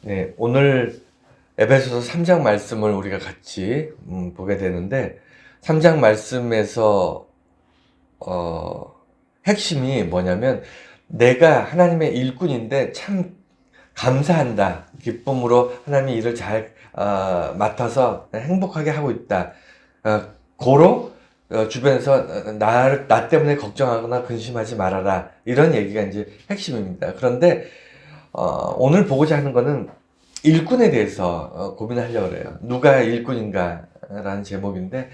네, 오늘 에베소서 3장 말씀을 우리가 같이 보게 되는데 3장 말씀에서 핵심이 뭐냐면 내가 하나님의 일꾼인데 참 감사한다. 기쁨으로 하나님의 일을 잘 맡아서 행복하게 하고 있다. 고로 주변에서 나 때문에 걱정하거나 근심하지 말아라. 이런 얘기가 이제 핵심입니다. 그런데 오늘 보고자 하는 거는 일꾼에 대해서 고민하려고 그래요. 누가 일꾼인가? 라는 제목인데,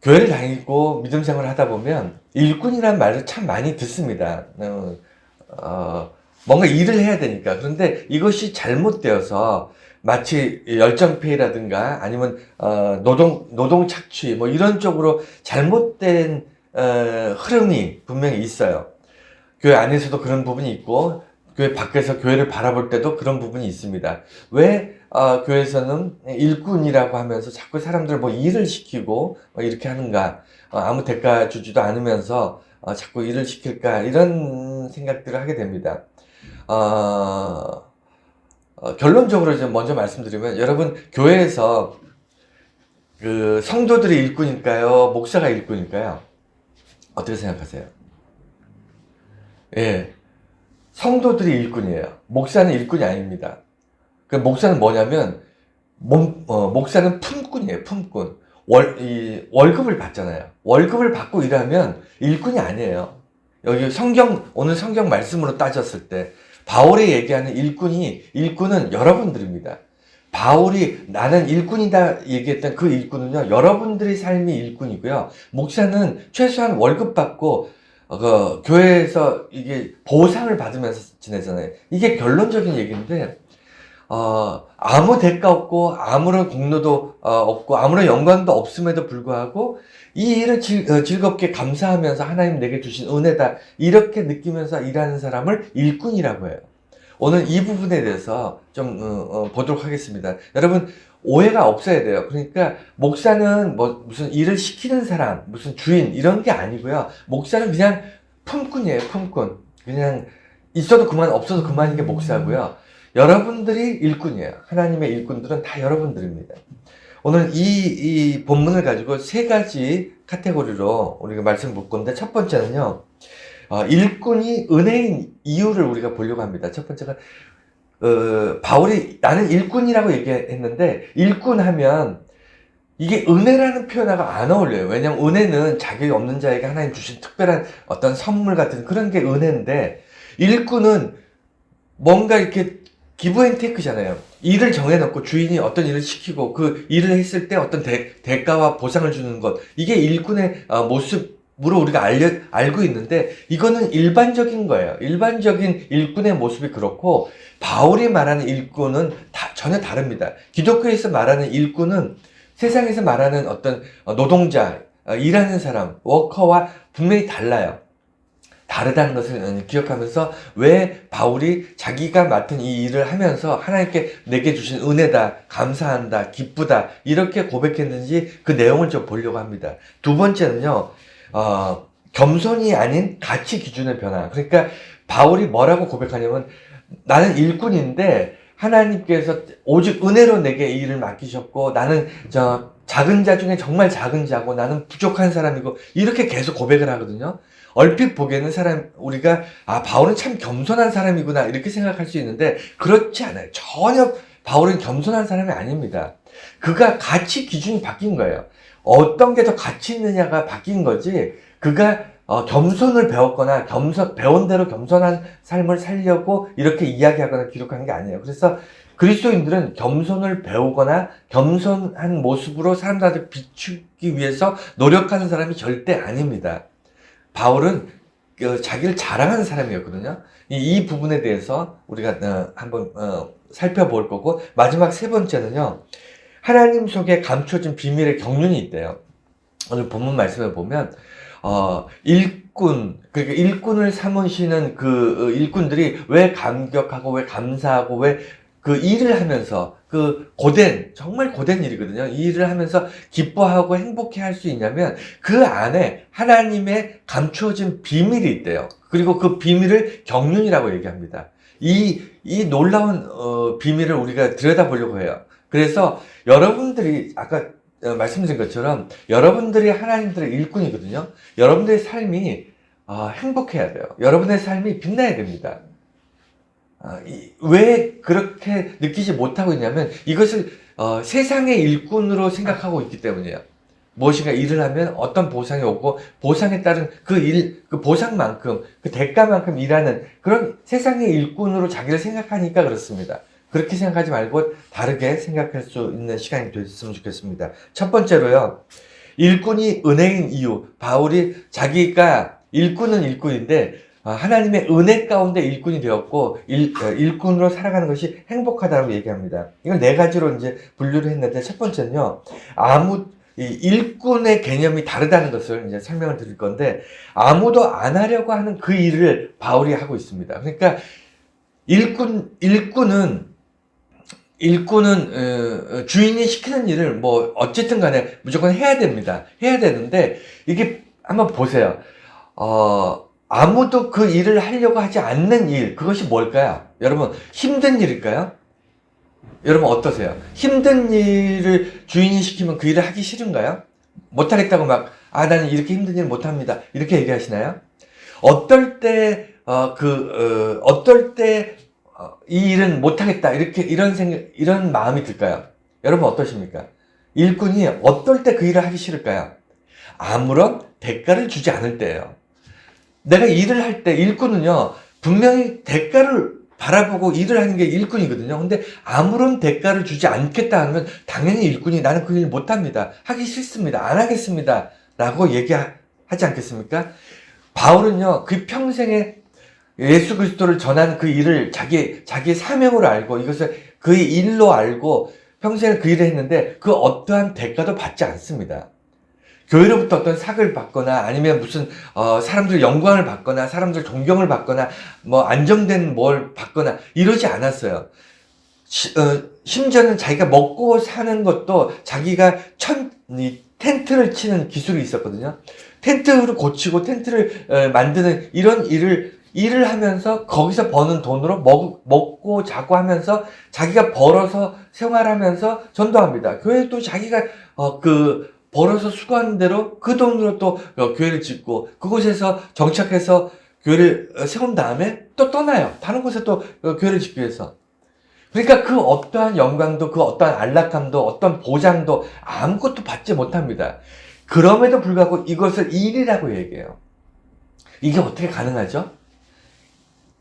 교회를 다니고 믿음 생활을 하다 보면 일꾼이라는 말을 참 많이 듣습니다. 뭔가 일을 해야 되니까. 그런데 이것이 잘못되어서 마치 열정페이라든가 아니면 노동 착취 뭐 이런 쪽으로 잘못된 흐름이 분명히 있어요. 교회 안에서도 그런 부분이 있고 교회 밖에서 교회를 바라볼 때도 그런 부분이 있습니다. 왜 교회에서는 일꾼이라고 하면서 자꾸 사람들 뭐 일을 시키고 이렇게 하는가? 아무 대가 주지도 않으면서 자꾸 일을 시킬까? 이런 생각들을 하게 됩니다. 결론적으로 이제 먼저 말씀드리면 여러분 교회에서 그 성도들이 일꾼일까요? 목사가 일꾼일까요? 어떻게 생각하세요? 예. 성도들이 일꾼이에요. 목사는 일꾼이 아닙니다. 그 목사는 뭐냐면, 목사는 품꾼이에요, 품꾼. 월급을 받잖아요. 월급을 받고 일하면 일꾼이 아니에요. 여기 오늘 성경 말씀으로 따졌을 때, 바울이 얘기하는 일꾼은 여러분들입니다. 바울이 나는 일꾼이다 얘기했던 그 일꾼은요, 여러분들의 삶이 일꾼이고요. 목사는 최소한 월급 받고 교회에서 이게 보상을 받으면서 지내잖아요. 이게 결론적인 얘기인데, 아무 대가 없고, 아무런 공로도 없고, 아무런 영광도 없음에도 불구하고, 이 일을 즐겁게 감사하면서 하나님 내게 주신 은혜다. 이렇게 느끼면서 일하는 사람을 일꾼이라고 해요. 오늘 이 부분에 대해서 좀 보도록 하겠습니다. 여러분, 오해가 없어야 돼요. 그러니까 목사는 뭐 무슨 일을 시키는 사람, 무슨 주인 이런 게 아니고요. 목사는 그냥 품꾼이에요. 품꾼. 그냥 있어도 그만 없어도 그만인 게 목사고요. 여러분들이 일꾼이에요. 하나님의 일꾼들은 다 여러분들입니다. 오늘 이 본문을 가지고 세 가지 카테고리로 우리가 말씀 볼 건데 첫 번째는요. 일꾼이 은혜인 이유를 우리가 보려고 합니다. 첫 번째가 바울이 나는 일꾼이라고 얘기했는데 일꾼하면 이게 은혜라는 표현하고 안 어울려요. 왜냐면 은혜는 자격이 없는 자에게 하나님 주신 특별한 어떤 선물 같은 그런 게 은혜인데 일꾼은 뭔가 이렇게 기브 앤 테이크잖아요. 일을 정해놓고 주인이 어떤 일을 시키고 그 일을 했을 때 어떤 대가와 보상을 주는 것 이게 일꾼의 모습으로 우리가 알고 있는데 이거는 일반적인 거예요. 일반적인 일꾼의 모습이 그렇고 바울이 말하는 일꾼은 전혀 다릅니다. 기독교에서 말하는 일꾼은 세상에서 말하는 어떤 노동자, 일하는 사람, 워커와 분명히 달라요. 다르다는 것을 기억하면서 왜 바울이 자기가 맡은 이 일을 하면서 하나님께 내게 주신 은혜다, 감사한다, 기쁘다 이렇게 고백했는지 그 내용을 좀 보려고 합니다. 두 번째는요. 겸손이 아닌 가치 기준의 변화. 그러니까 바울이 뭐라고 고백하냐면 나는 일꾼인데 하나님께서 오직 은혜로 내게 이 일을 맡기셨고 나는 작은 자 중에 정말 작은 자고 나는 부족한 사람이고 이렇게 계속 고백을 하거든요. 얼핏 보기에는 우리가 바울은 참 겸손한 사람이구나 이렇게 생각할 수 있는데 그렇지 않아요. 전혀 바울은 겸손한 사람이 아닙니다. 그가 가치 기준이 바뀐 거예요. 어떤 게 더 가치 있느냐가 바뀐 거지 그가 겸손을 배웠거나 배운 대로 겸손한 삶을 살려고 이렇게 이야기하거나 기록한 게 아니에요. 그래서 그리스도인들은 겸손을 배우거나 겸손한 모습으로 사람들한테 비추기 위해서 노력하는 사람이 절대 아닙니다. 바울은 자기를 자랑하는 사람이었거든요. 이 부분에 대해서 우리가 한번 살펴볼 거고 마지막 세 번째는요. 하나님 속에 감춰진 비밀의 경륜이 있대요. 오늘 본문 말씀을 보면 그러니까 일꾼을 삼으시는 그 일꾼들이 왜 감격하고 왜 감사하고 왜 그 일을 하면서 정말 고된 일이거든요. 이 일을 하면서 기뻐하고 행복해 할 수 있냐면 그 안에 하나님의 감추어진 비밀이 있대요. 그리고 그 비밀을 경륜이라고 얘기합니다. 이 이 놀라운 비밀을 우리가 들여다보려고 해요. 그래서 여러분들이 아까 말씀드린 것처럼 여러분들이 하나님들의 일꾼이거든요. 여러분들의 삶이 행복해야 돼요. 여러분의 삶이 빛나야 됩니다. 왜 그렇게 느끼지 못하고 있냐면 이것을 세상의 일꾼으로 생각하고 있기 때문이에요. 무엇인가 일을 하면 어떤 보상이 오고 보상에 따른 그 보상만큼, 그 대가만큼 일하는 그런 세상의 일꾼으로 자기를 생각하니까 그렇습니다. 그렇게 생각하지 말고 다르게 생각할 수 있는 시간이 됐으면 좋겠습니다. 첫 번째로요, 일꾼이 은혜인 이유. 바울이 자기가 일꾼은 일꾼인데 하나님의 은혜 가운데 일꾼이 되었고 일꾼으로 살아가는 것이 행복하다고 얘기합니다. 이걸 네 가지로 이제 분류를 했는데 첫 번째는요, 이 일꾼의 개념이 다르다는 것을 이제 설명을 드릴 건데, 아무도 안 하려고 하는 그 일을 바울이 하고 있습니다. 그러니까 일꾼은 주인이 시키는 일을 뭐 어쨌든 간에 무조건 해야 됩니다. 해야 되는데 이게 한번 보세요. 아무도 그 일을 하려고 하지 않는 일, 그것이 뭘까요? 여러분, 힘든 일일까요? 여러분 어떠세요? 힘든 일을 주인이 시키면 그 일을 하기 싫은가요? 못하겠다고 나는 이렇게 힘든 일 못합니다, 이렇게 얘기하시나요? 어떨 때 이 일은 못하겠다, 이런 마음이 들까요? 여러분 어떠십니까? 일꾼이 어떨 때 그 일을 하기 싫을까요? 아무런 대가를 주지 않을 때예요. 내가 일을 할 때 일꾼은요, 분명히 대가를 바라보고 일을 하는 게 일꾼이거든요. 근데 아무런 대가를 주지 않겠다 하면 당연히 일꾼이 나는 그 일 못합니다, 하기 싫습니다, 안 하겠습니다 라고 얘기하지 않겠습니까? 바울은요, 그 평생에 예수 그리스도를 전하는 그 일을 자기의 사명으로 알고 이것을 그의 일로 알고 평생을 그 일을 했는데 그 어떠한 대가도 받지 않습니다. 교회로부터 어떤 상을 받거나 아니면 무슨 사람들 영광을 받거나 사람들 존경을 받거나 뭐 안정된 뭘 받거나 이러지 않았어요. 심지어는 자기가 먹고 사는 것도 자기가 텐트를 치는 기술이 있었거든요. 텐트를 고치고 텐트를 만드는 이런 일을 하면서 거기서 버는 돈으로 먹고 자고 하면서 자기가 벌어서 생활하면서 전도합니다. 교회도 자기가 벌어서 수고하는 대로 그 돈으로 또 교회를 짓고 그곳에서 정착해서 교회를 세운 다음에 또 떠나요. 다른 곳에 또 교회를 짓기 위해서. 그러니까 그 어떠한 영광도 그 어떠한 안락함도 어떤 보장도 아무것도 받지 못합니다. 그럼에도 불구하고 이것을 일이라고 얘기해요. 이게 어떻게 가능하죠?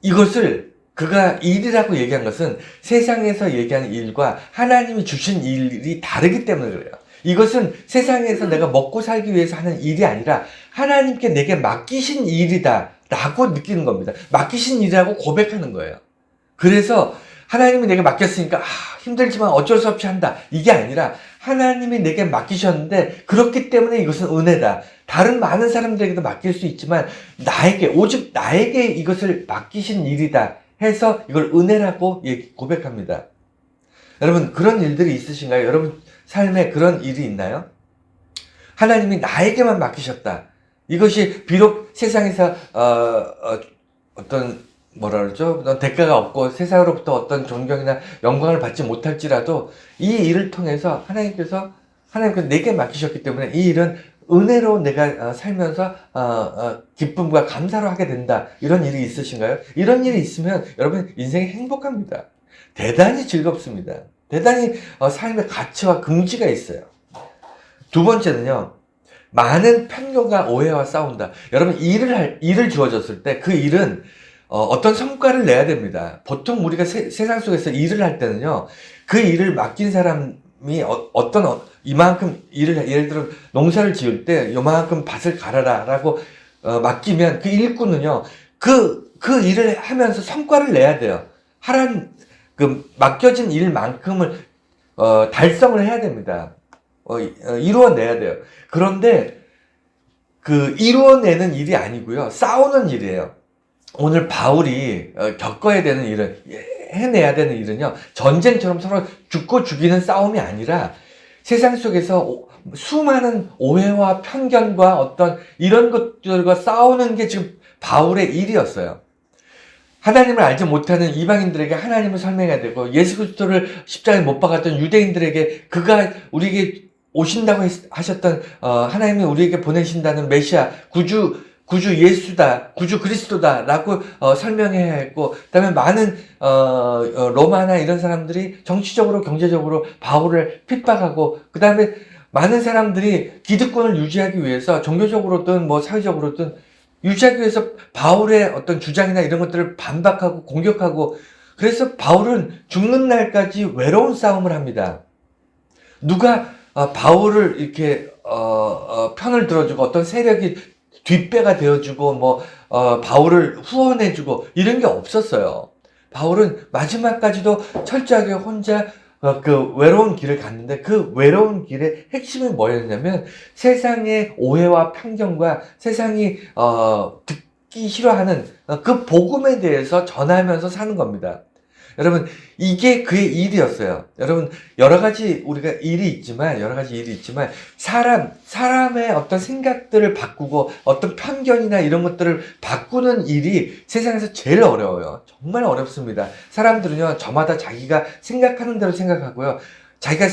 이것을 그가 일이라고 얘기한 것은 세상에서 얘기하는 일과 하나님이 주신 일이 다르기 때문에 그래요. 이것은 세상에서 내가 먹고 살기 위해서 하는 일이 아니라 하나님께 내게 맡기신 일이다 라고 느끼는 겁니다. 맡기신 일이라고 고백하는 거예요. 그래서 하나님이 내게 맡겼으니까 힘들지만 어쩔 수 없이 한다, 이게 아니라 하나님이 내게 맡기셨는데 그렇기 때문에 이것은 은혜다. 다른 많은 사람들에게도 맡길 수 있지만 오직 나에게 이것을 맡기신 일이다 해서 이걸 은혜라고 고백합니다. 여러분, 그런 일들이 있으신가요? 여러분 삶에 그런 일이 있나요? 하나님이 나에게만 맡기셨다. 이것이 비록 세상에서 어떤 대가가 없고 세상으로부터 어떤 존경이나 영광을 받지 못할지라도 이 일을 통해서 하나님께서 내게 맡기셨기 때문에 이 일은 은혜로 내가 살면서 기쁨과 감사로 하게 된다. 이런 일이 있으신가요? 이런 일이 있으면 여러분 인생이 행복합니다. 대단히 즐겁습니다. 대단히 삶의 가치와 긍지가 있어요. 두 번째는요, 많은 편견과 오해와 싸운다. 여러분, 일을 주어졌을 때 그 일은 어떤 성과를 내야 됩니다. 보통 우리가 세상 속에서 일을 할 때는요, 그 일을 맡긴 사람이 이만큼 예를 들어 농사를 지을 때 요만큼 밭을 갈아라 라고 맡기면 그 일꾼은요, 그 일을 하면서 성과를 내야 돼요. 맡겨진 일만큼을 달성을 해야 됩니다. 이루어내야 돼요. 그런데 이루어내는 일이 아니고요, 싸우는 일이에요. 오늘 바울이 겪어야 되는 일은, 해내야 되는 일은요, 전쟁처럼 서로 죽고 죽이는 싸움이 아니라 세상 속에서 수많은 오해와 편견과 어떤 이런 것들과 싸우는 게 지금 바울의 일이었어요. 하나님을 알지 못하는 이방인들에게 하나님을 설명해야 되고, 예수 그리스도를 십자가에 못 박았던 유대인들에게 그가 우리에게 오신다고 하셨던 하나님이 우리에게 보내신다는 메시아 구주 예수다, 구주 그리스도다라고 설명해야 했고, 그다음에 많은 로마나 이런 사람들이 정치적으로 경제적으로 바울을 핍박하고, 그다음에 많은 사람들이 기득권을 유지하기 위해서 종교적으로든 뭐 사회적으로든 유지하기 위해서 바울의 어떤 주장이나 이런 것들을 반박하고 공격하고, 그래서 바울은 죽는 날까지 외로운 싸움을 합니다. 누가 바울을 이렇게 편을 들어주고 어떤 세력이 뒷배가 되어주고 뭐 바울을 후원해주고 이런 게 없었어요. 바울은 마지막까지도 철저하게 혼자 그 외로운 길을 갔는데, 그 외로운 길의 핵심이 뭐였냐면 세상의 오해와 편견과 세상이 듣기 싫어하는 그 복음에 대해서 전하면서 사는 겁니다. 여러분, 이게 그의 일이었어요. 여러분, 여러 가지 일이 있지만 사람의 어떤 생각들을 바꾸고 어떤 편견이나 이런 것들을 바꾸는 일이 세상에서 제일 어려워요. 정말 어렵습니다. 사람들은요, 저마다 자기가 생각하는 대로 생각하고요, 자기가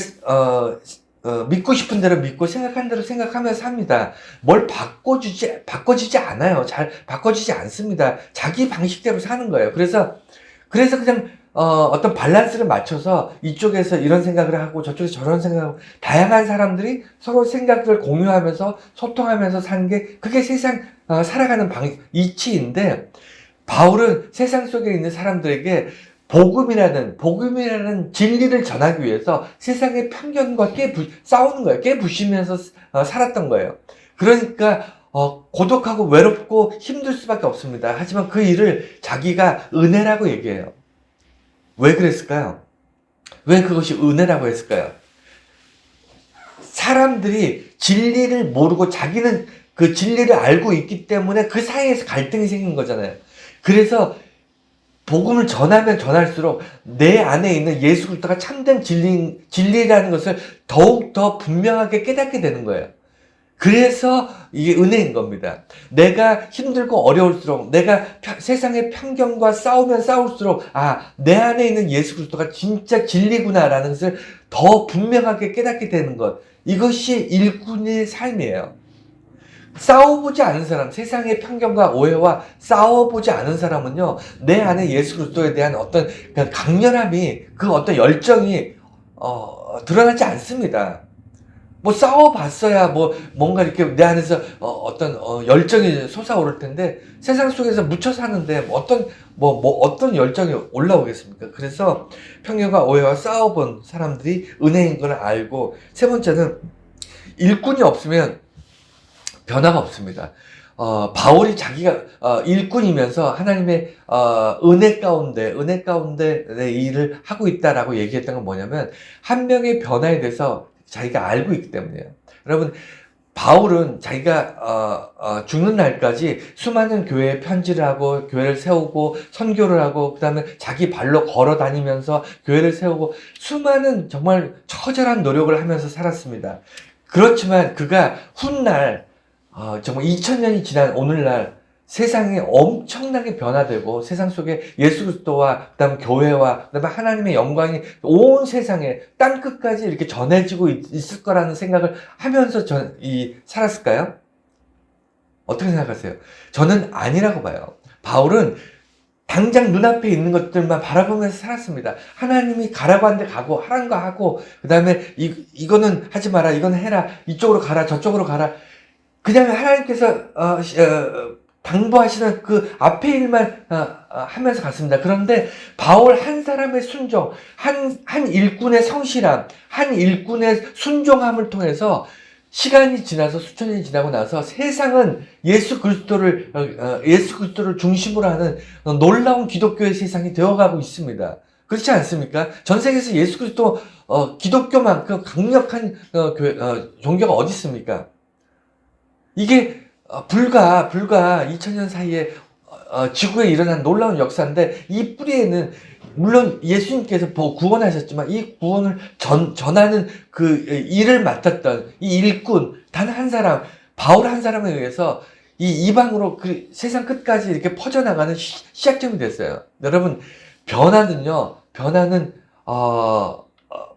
믿고 싶은 대로 믿고 생각하는 대로 생각하면서 삽니다. 뭘 바꿔지지 않아요. 잘 바꿔지지 않습니다. 자기 방식대로 사는 거예요. 그래서 그냥 어떤 밸런스를 맞춰서 이쪽에서 이런 생각을 하고 저쪽에서 저런 생각을 하고, 다양한 사람들이 서로 생각을 공유하면서 소통하면서 사는 게, 그게 세상 살아가는 이치인데, 바울은 세상 속에 있는 사람들에게 복음이라는 진리를 전하기 위해서 세상의 편견과 싸우는 거예요. 깨부시면서 살았던 거예요. 그러니까 고독하고 외롭고 힘들 수밖에 없습니다. 하지만 그 일을 자기가 은혜라고 얘기해요. 왜 그랬을까요? 왜 그것이 은혜라고 했을까요? 사람들이 진리를 모르고 자기는 그 진리를 알고 있기 때문에 그 사이에서 갈등이 생긴 거잖아요. 그래서 복음을 전하면 전할수록 내 안에 있는 예수 그리스도가 참된 진리라는 것을 더욱더 분명하게 깨닫게 되는 거예요. 그래서 이게 은혜인 겁니다. 내가 힘들고 어려울수록, 내가 세상의 편견과 싸우면 싸울수록, 내 안에 있는 예수 그리스도가 진짜 진리구나라는 것을 더 분명하게 깨닫게 되는 것. 이것이 일꾼의 삶이에요. 싸워보지 않은 사람, 세상의 편견과 오해와 싸워보지 않은 사람은요, 내 안에 예수 그리스도에 대한 어떤 강렬함이, 그 어떤 열정이 드러나지 않습니다. 뭐 싸워봤어야 뭔가 이렇게 내 안에서 어떤 열정이 솟아오를 텐데, 세상 속에서 묻혀 사는데 어떤 열정이 올라오겠습니까? 그래서 편견과 오해와 싸워본 사람들이 은혜인 걸 알고, 세 번째는 일꾼이 없으면 변화가 없습니다. 바울이 자기가 일꾼이면서 하나님의 은혜 가운데 내 일을 하고 있다라고 얘기했던 건 뭐냐면, 한 명의 변화에 대해서 자기가 알고 있기 때문이에요. 여러분, 바울은 자기가 죽는 날까지 수많은 교회에 편지를 하고 교회를 세우고 선교를 하고, 그 다음에 자기 발로 걸어 다니면서 교회를 세우고 수많은 정말 처절한 노력을 하면서 살았습니다. 그렇지만 그가 훗날 정말 2000년이 지난 오늘날 세상이 엄청나게 변화되고, 세상 속에 예수 그리스도와 그다음에 교회와 그다음에 하나님의 영광이 온 세상에 땅끝까지 이렇게 전해지고 있을 거라는 생각을 하면서 살았을까요? 어떻게 생각하세요? 저는 아니라고 봐요. 바울은 당장 눈앞에 있는 것들만 바라보면서 살았습니다. 하나님이 가라고 하는데 가고, 하라는 거 하고, 그 다음에 이거는 하지 마라, 이건 해라, 이쪽으로 가라, 저쪽으로 가라. 그냥 하나님께서 당부하시는 그 앞에 일만 하면서 갔습니다. 그런데 바울 한 사람의 순종, 한 일꾼의 성실함, 한 일꾼의 순종함을 통해서 시간이 지나서 수천 년이 지나고 나서 세상은 예수 그리스도를 중심으로 하는 놀라운 기독교의 세상이 되어가고 있습니다. 그렇지 않습니까? 전 세계에서 예수 그리스도 기독교만큼 강력한 종교가 어디 있습니까? 이게 불과 2000년 사이에 지구에 일어난 놀라운 역사인데, 이 뿌리에는 물론 예수님께서 구원하셨지만 이 구원을 전하는 그 일을 맡았던 이 일꾼 단 한 사람, 바울 한 사람에 의해서 이 이방으로 그 세상 끝까지 이렇게 퍼져나가는 시작점이 됐어요. 여러분, 변화는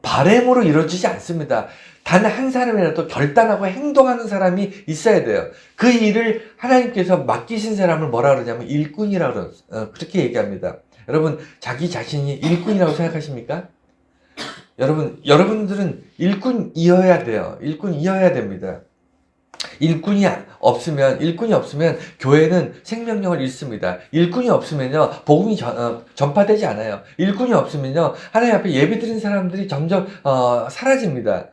바램으로 이루어지지 않습니다. 단 한 사람이라도 결단하고 행동하는 사람이 있어야 돼요. 그 일을 하나님께서 맡기신 사람을 뭐라 그러냐면 일꾼이라고 그렇게 얘기합니다. 여러분, 자기 자신이 일꾼이라고 생각하십니까? 여러분들은 일꾼이어야 돼요. 일꾼이어야 됩니다. 일꾼이 없으면 교회는 생명력을 잃습니다. 일꾼이 없으면요, 복음이 전파되지 않아요. 일꾼이 없으면요, 하나님 앞에 예배드린 사람들이 점점 사라집니다.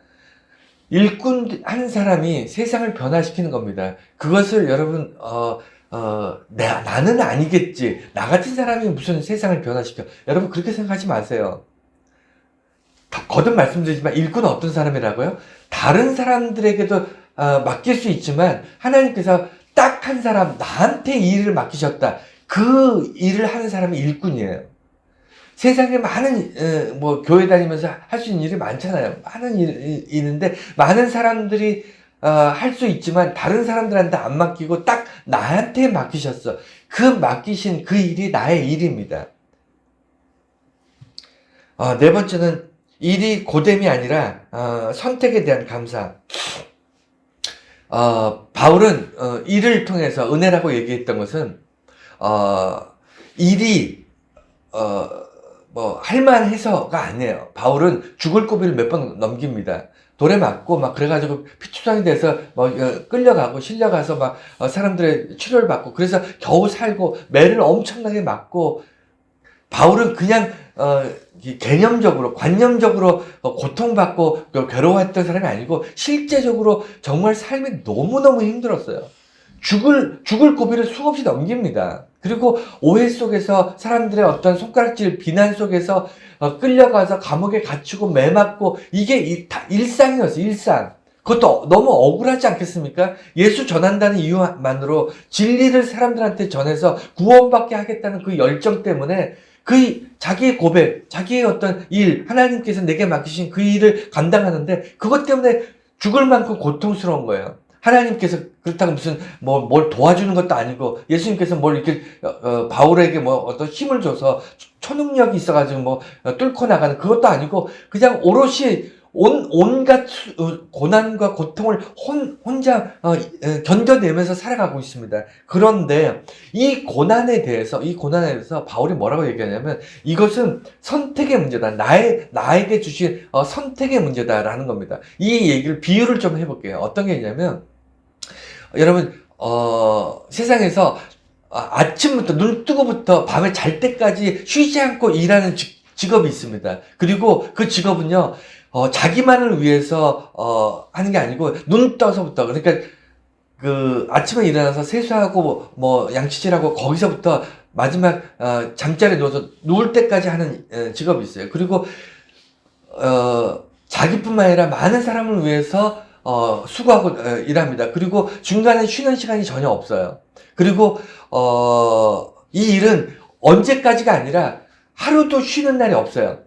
일꾼 한 사람이 세상을 변화시키는 겁니다. 그것을 여러분 나는 아니겠지. 나 같은 사람이 무슨 세상을 변화시켜. 여러분, 그렇게 생각하지 마세요. 거듭 말씀드리지만 일꾼은 어떤 사람이라고요? 다른 사람들에게도 맡길 수 있지만 하나님께서 딱 한 사람, 나한테 이 일을 맡기셨다. 그 일을 하는 사람이 일꾼이에요. 세상에 많은 교회 다니면서 할 수 있는 일이 많잖아요. 많은 일이 있는데 많은 사람들이 할 수 있지만 다른 사람들한테 안 맡기고 딱 나한테 맡기셨어. 그 맡기신 그 일이 나의 일입니다. 네 번째는 일이 고됨이 아니라 선택에 대한 감사. 바울은 일을 통해서 은혜라고 얘기했던 것은 일이 할만해서가 아니에요. 바울은 죽을 고비를 몇 번 넘깁니다. 돌에 맞고 막 그래가지고 피투성이 돼서 끌려가고 실려가서 막 사람들의 치료를 받고 그래서 겨우 살고 매를 엄청나게 맞고, 바울은 그냥 개념적으로 관념적으로 고통받고 괴로워했던 사람이 아니고 실제적으로 정말 삶이 너무너무 힘들었어요. 죽을 고비를 수없이 넘깁니다. 그리고 오해 속에서 사람들의 어떤 손가락질 비난 속에서 끌려가서 감옥에 갇히고 매 맞고, 이게 다 일상이었어요. 일상. 그것도 너무 억울하지 않겠습니까? 예수 전한다는 이유만으로 진리를 사람들한테 전해서 구원받게 하겠다는 그 열정 때문에 자기의 고백, 자기의 어떤 일, 하나님께서 내게 맡기신 그 일을 감당하는데 그것 때문에 죽을 만큼 고통스러운 거예요. 하나님께서 그렇다고 무슨 뭘 도와주는 것도 아니고, 예수님께서 뭘 이렇게 바울에게 어떤 힘을 줘서 초능력이 있어가지고 뚫고 나가는 그것도 아니고, 그냥 오롯이 온갖 고난과 고통을 혼자 견뎌내면서 살아가고 있습니다. 그런데 이 고난에 대해서 바울이 뭐라고 얘기하냐면, 이것은 선택의 문제다. 나에게 주신 선택의 문제다라는 겁니다. 이 얘기를 비유를 좀 해볼게요. 어떤 게 있냐면, 여러분 세상에서 아침부터 눈 뜨고부터 밤에 잘 때까지 쉬지 않고 일하는 직업이 있습니다. 그리고 그 직업은요, 자기만을 위해서 하는 게 아니고 눈 떠서부터, 그러니까 그 아침에 일어나서 세수하고 양치질하고 거기서부터 마지막 잠자리에 누워서 누울 때까지 하는 직업이 있어요. 그리고 자기뿐만 아니라 많은 사람을 위해서 수고하고 일합니다. 그리고 중간에 쉬는 시간이 전혀 없어요. 그리고 이 일은 언제까지가 아니라 하루도 쉬는 날이 없어요.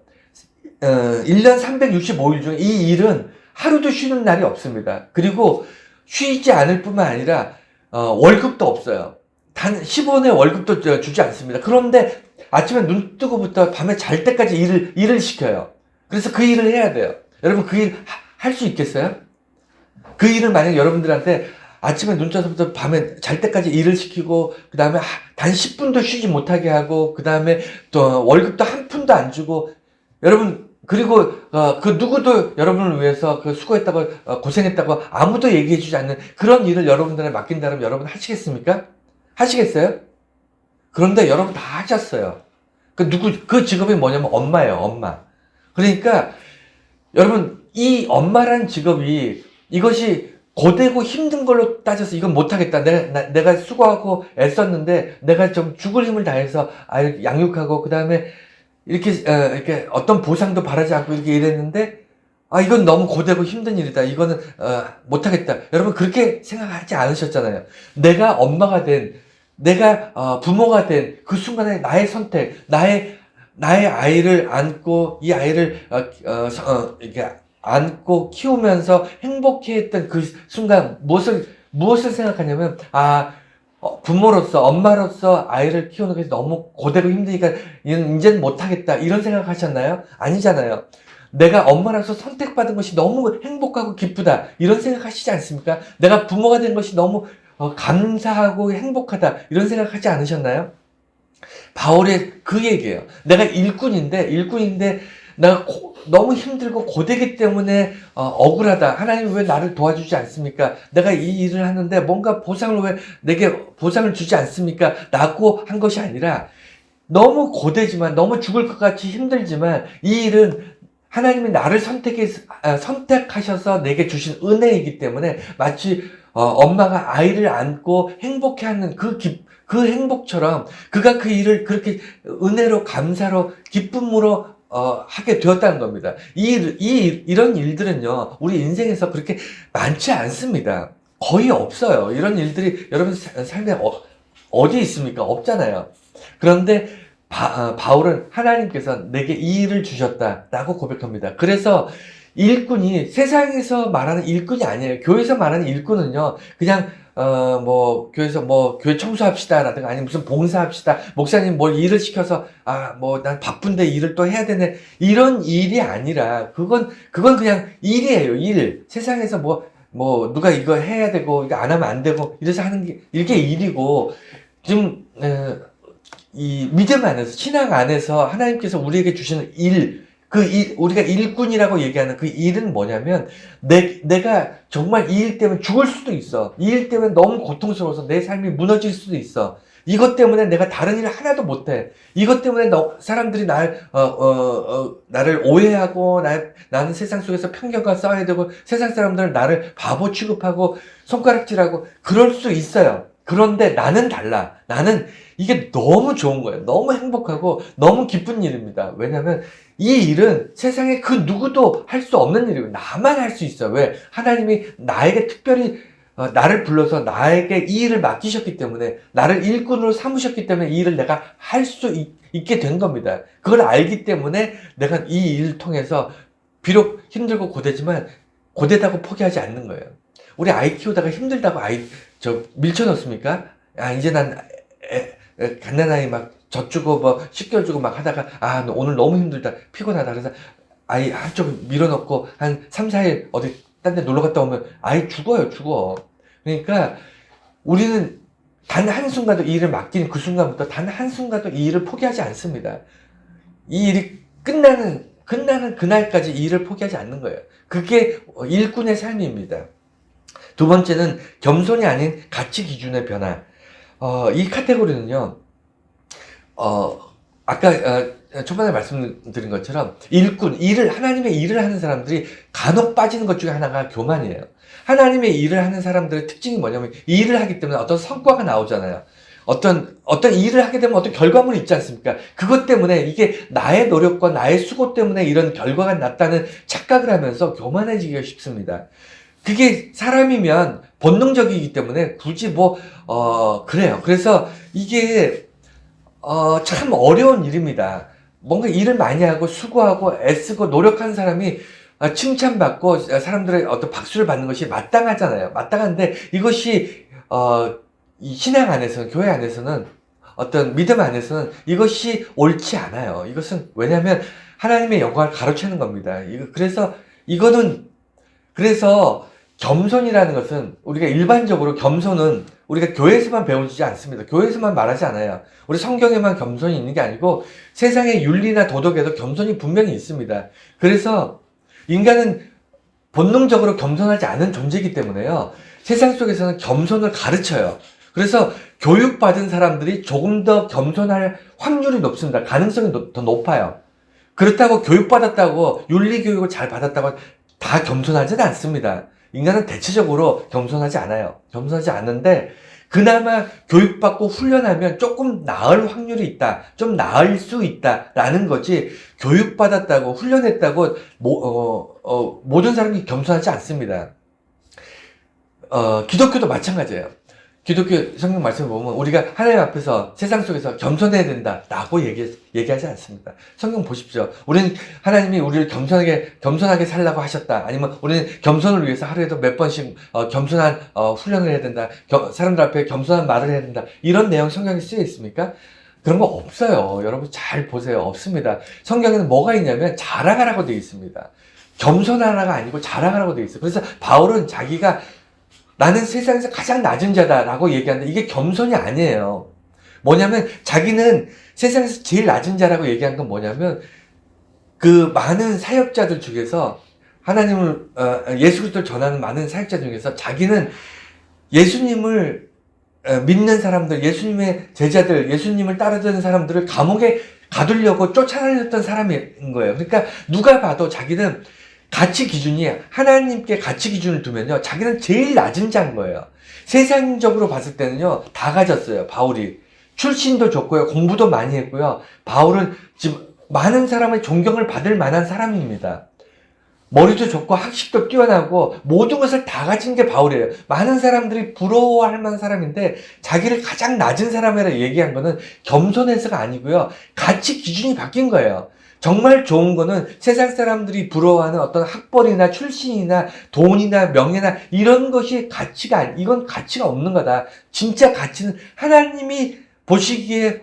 1년 365일 중에 이 일은 하루도 쉬는 날이 없습니다. 그리고 쉬지 않을 뿐만 아니라 월급도 없어요. 단 10원의 월급도 주지 않습니다. 그런데 아침에 눈 뜨고부터 밤에 잘 때까지 일을 시켜요. 그래서 그 일을 해야 돼요. 여러분, 그 일 할 수 있겠어요? 그 일을 만약 여러분들한테 아침에 눈 떠서부터 밤에 잘 때까지 일을 시키고, 그 다음에 단 10분도 쉬지 못하게 하고, 그 다음에 또 월급도 한 푼도 안 주고, 여러분, 그리고 그 누구도 여러분을 위해서 그 수고했다고 고생했다고 아무도 얘기해주지 않는 그런 일을 여러분들한테 맡긴다면 여러분 하시겠습니까? 하시겠어요? 그런데 여러분 다 하셨어요. 그 직업이 뭐냐면 엄마예요. 엄마. 그러니까 여러분, 이 엄마라는 직업이, 이것이 고되고 힘든 걸로 따져서 이건 못하겠다. 내가 수고하고 애썼는데 내가 좀 죽을 힘을 다해서 아이를 양육하고, 그 다음에 이렇게 어떤 보상도 바라지 않고 이렇게 일했는데, 이건 너무 고되고 힘든 일이다. 이거는 못하겠다. 여러분, 그렇게 생각하지 않으셨잖아요. 내가 엄마가 내가 부모가 된 그 순간에 나의 선택, 나의 아이를 안고, 이 아이를 이렇게 안고 키우면서 행복해했던 그 순간 무엇을 생각하냐면, 부모로서, 엄마로서 아이를 키우는 것이 너무 고되고 힘드니까 이제는 못하겠다 이런 생각하셨나요? 아니잖아요. 내가 엄마로서 선택받은 것이 너무 행복하고 기쁘다 이런 생각하시지 않습니까? 내가 부모가 된 것이 너무 감사하고 행복하다 이런 생각하지 않으셨나요? 바울의 그 얘기예요. 내가 일꾼인데 내가 너무 힘들고 고되기 때문에 억울하다. 하나님 왜 나를 도와주지 않습니까? 내가 이 일을 하는데 뭔가 보상을 왜 내게 보상을 주지 않습니까? 라고 한 것이 아니라 너무 고되지만 너무 죽을 것 같이 힘들지만 이 일은 하나님이 나를 선택하셔서 내게 주신 은혜이기 때문에 마치 엄마가 아이를 안고 행복해하는 그 행복처럼 그가 그 일을 그렇게 은혜로 감사로 기쁨으로 하게 되었다는 겁니다. 이런 일들은요, 우리 인생에서 그렇게 많지 않습니다. 거의 없어요. 이런 일들이 여러분 삶에 어디 있습니까? 없잖아요. 그런데 바울은 하나님께서 내게 이 일을 주셨다라고 고백합니다. 그래서 일꾼이 세상에서 말하는 일꾼이 아니에요. 교회에서 말하는 일꾼은요, 그냥 교회에서 교회 청소합시다라든가 아니면 무슨 봉사합시다. 목사님 뭘 일을 시켜서 난 바쁜데 일을 또 해야 되네. 이런 일이 아니라 그건 그냥 일이에요. 일. 세상에서 누가 이거 해야 되고 이거 안 하면 안 되고 이래서 하는 게 이게 일이고 좀 이 믿음 안에서 신앙 안에서 하나님께서 우리에게 주시는 우리가 일꾼이라고 얘기하는 그 일은 뭐냐면, 내가 정말 이 일 때문에 죽을 수도 있어. 이 일 때문에 너무 고통스러워서 내 삶이 무너질 수도 있어. 이것 때문에 내가 다른 일을 하나도 못해. 이것 때문에 사람들이 나를 오해하고, 나는 세상 속에서 편견과 싸워야 되고, 세상 사람들은 나를 바보 취급하고, 손가락질하고, 그럴 수 있어요. 그런데 나는 달라. 나는 이게 너무 좋은 거예요. 너무 행복하고, 너무 기쁜 일입니다. 왜냐면, 이 일은 세상에 그 누구도 할 수 없는 일이고 나만 할 수 있어요. 왜? 하나님이 나에게 특별히 나를 불러서 나에게 이 일을 맡기셨기 때문에, 나를 일꾼으로 삼으셨기 때문에 이 일을 내가 할 수 있게 된 겁니다. 그걸 알기 때문에 내가 이 일을 통해서 비록 힘들고 고되지만 고되다고 포기하지 않는 거예요. 우리 아이 키우다가 힘들다고 밀쳐넣습니까? 이제 난 갓난아이 젖 주고 씻겨주고 하다가 너 오늘 너무 힘들다 피곤하다 그래서 아이 한쪽 밀어넣고 한 3, 4일 어디 딴 데 놀러 갔다 오면 아이 죽어. 그러니까 우리는 단 한순간도 이 일을 맡기는 그 순간부터 단 한순간도 이 일을 포기하지 않습니다. 이 일이 끝나는 그날까지 이 일을 포기하지 않는 거예요. 그게 일꾼의 삶입니다. 두 번째는 겸손이 아닌 가치 기준의 변화. 이 카테고리는요, 아까 초반에 말씀드린 것처럼 하나님의 일을 하는 사람들이 간혹 빠지는 것 중에 하나가 교만이에요. 하나님의 일을 하는 사람들의 특징이 뭐냐면, 이 일을 하기 때문에 어떤 성과가 나오잖아요. 어떤 일을 하게 되면 어떤 결과물이 있지 않습니까? 그것 때문에 이게 나의 노력과 나의 수고 때문에 이런 결과가 났다는 착각을 하면서 교만해지기가 쉽습니다. 그게 사람이면 본능적이기 때문에 굳이 그래요. 그래서 이게 참 어려운 일입니다. 뭔가 일을 많이 하고 수고하고 애쓰고 노력한 사람이 칭찬받고 사람들의 어떤 박수를 받는 것이 마땅하잖아요. 마땅한데 이것이 이 신앙 안에서는, 교회 안에서는, 어떤 믿음 안에서는 이것이 옳지 않아요. 이것은 왜냐하면 하나님의 영광을 가로채는 겁니다. 그래서 겸손이라는 것은, 우리가 일반적으로 겸손은 우리가 교회에서만 배우지 않습니다. 교회에서만 말하지 않아요. 우리 성경에만 겸손이 있는 게 아니고 세상의 윤리나 도덕에도 겸손이 분명히 있습니다. 그래서 인간은 본능적으로 겸손하지 않은 존재이기 때문에요, 세상 속에서는 겸손을 가르쳐요. 그래서 교육받은 사람들이 조금 더 겸손할 확률이 높습니다. 가능성이 더 높아요. 그렇다고 교육받았다고, 윤리교육을 잘 받았다고 다 겸손하지는 않습니다. 인간은 대체적으로 겸손하지 않아요. 겸손하지 않는데, 그나마 교육받고 훈련하면 조금 나을 확률이 있다, 좀 나을 수 있다라는 거지, 교육받았다고 훈련했다고 모든 사람이 겸손하지 않습니다. 기독교도 마찬가지예요. 기독교 성경 말씀을 보면 우리가 하나님 앞에서 세상 속에서 겸손해야 된다라고 얘기하지 않습니다. 성경 보십시오. 우리는 하나님이 우리를 겸손하게 살라고 하셨다. 아니면 우리는 겸손을 위해서 하루에도 몇 번씩 겸손한 훈련을 해야 된다. 사람들 앞에 겸손한 말을 해야 된다. 이런 내용 성경에 쓰여 있습니까? 그런 거 없어요. 여러분 잘 보세요. 없습니다. 성경에는 뭐가 있냐면 자랑하라고 되어 있습니다. 겸손하라가 아니고 자랑하라고 되어 있어요. 그래서 바울은 자기가 나는 세상에서 가장 낮은 자다라고 얘기하는데 이게 겸손이 아니에요. 뭐냐면 자기는 세상에서 제일 낮은 자라고 얘기한 건 뭐냐면 그 많은 사역자들 중에서 하나님을 예수 그리스도를 전하는 많은 사역자 중에서 자기는 예수님을 믿는 사람들, 예수님의 제자들, 예수님을 따르던 사람들을 감옥에 가두려고 쫓아다녔던 사람인 거예요. 그러니까 누가 봐도 자기는 가치 기준이 하나님께 가치 기준을 두면요. 자기는 제일 낮은 자인 거예요. 세상적으로 봤을 때는요. 다 가졌어요. 바울이. 출신도 좋고요. 공부도 많이 했고요. 바울은 지금 많은 사람의 존경을 받을 만한 사람입니다. 머리도 좋고 학식도 뛰어나고 모든 것을 다 가진 게 바울이에요. 많은 사람들이 부러워할 만한 사람인데 자기를 가장 낮은 사람이라 얘기한 거는 겸손해서가 아니고요. 가치 기준이 바뀐 거예요. 정말 좋은 거는 세상 사람들이 부러워하는 어떤 학벌이나 출신이나 돈이나 명예나 이런 것이 이건 가치가 없는 거다. 진짜 가치는 하나님이 보시기에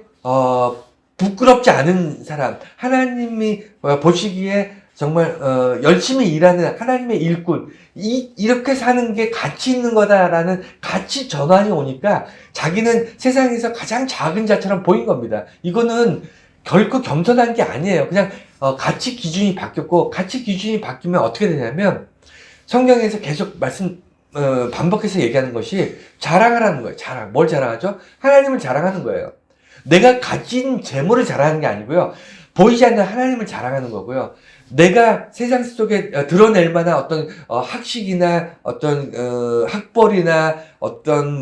부끄럽지 않은 사람, 하나님이 보시기에 정말 열심히 일하는 하나님의 일꾼, 이렇게 사는 게 가치 있는 거다라는 가치 전환이 오니까 자기는 세상에서 가장 작은 자처럼 보인 겁니다. 이거는 결코 겸손한 게 아니에요. 그냥 가치 기준이 바뀌었고, 가치 기준이 바뀌면 어떻게 되냐면 성경에서 계속 반복해서 얘기하는 것이 자랑하라는 거예요. 자랑. 뭘 자랑하죠? 하나님을 자랑하는 거예요. 내가 가진 재물을 자랑하는 게 아니고요. 보이지 않는 하나님을 자랑하는 거고요. 내가 세상 속에 드러낼 만한 어떤 학식이나 어떤 학벌이나 어떤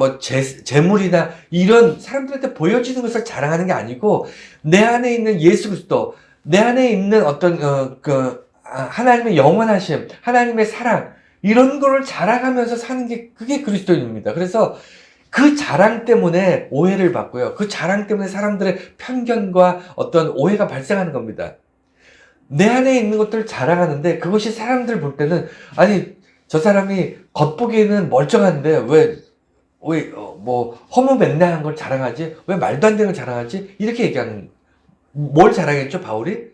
재물이나 이런 사람들한테 보여지는 것을 자랑하는 게 아니고 내 안에 있는 예수 그리스도, 내 안에 있는 어떤 하나님의 영원하심, 하나님의 사랑 이런 거를 자랑하면서 사는 게 그게 그리스도인입니다. 그래서 그 자랑 때문에 오해를 받고요. 그 자랑 때문에 사람들의 편견과 어떤 오해가 발생하는 겁니다. 내 안에 있는 것들을 자랑하는데 그것이 사람들 볼 때는 아니 저 사람이 겉보기에는 멀쩡한데 왜 허무맹랑한 걸 자랑하지? 왜 말도 안 되는 걸 자랑하지? 이렇게 얘기하는 뭘 자랑했죠 바울이?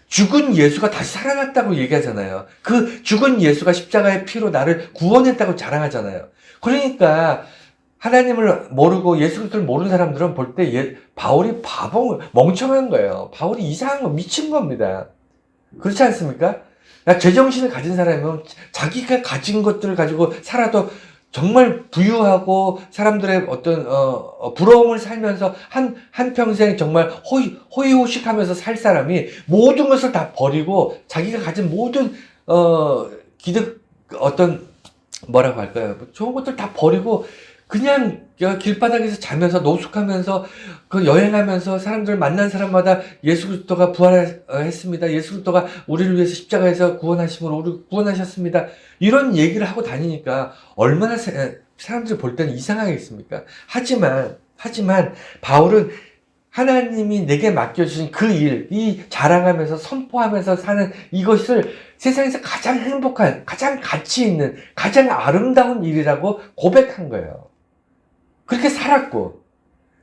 죽은 예수가 다시 살아났다고 얘기하잖아요. 그 죽은 예수가 십자가의 피로 나를 구원했다고 자랑하잖아요. 그러니까 하나님을 모르고 예수 그리스도를 모르는 사람들은 볼 때 바울이 멍청한 거예요. 바울이 이상한 거 미친 겁니다. 그렇지 않습니까? 제정신을 가진 사람이면 자기가 가진 것들을 가지고 살아도 정말 부유하고 사람들의 어떤 부러움을 살면서 한평생 정말 호의호식하면서 살 사람이 모든 것을 다 버리고 자기가 가진 모든 뭐라고 할까요? 좋은 것들 다 버리고 그냥 길바닥에서 자면서 노숙하면서 여행하면서 사람들 만난 사람마다 예수 그리스도가 부활했습니다. 예수 그리스도가 우리를 위해서 십자가에서 구원하심으로 우리를 구원하셨습니다. 이런 얘기를 하고 다니니까 얼마나 사람들이 볼 때는 이상하겠습니까? 하지만 바울은 하나님이 내게 맡겨주신 그 이 자랑하면서 선포하면서 사는 이것을 세상에서 가장 행복한, 가장 가치 있는, 가장 아름다운 일이라고 고백한 거예요. 그렇게 살았고,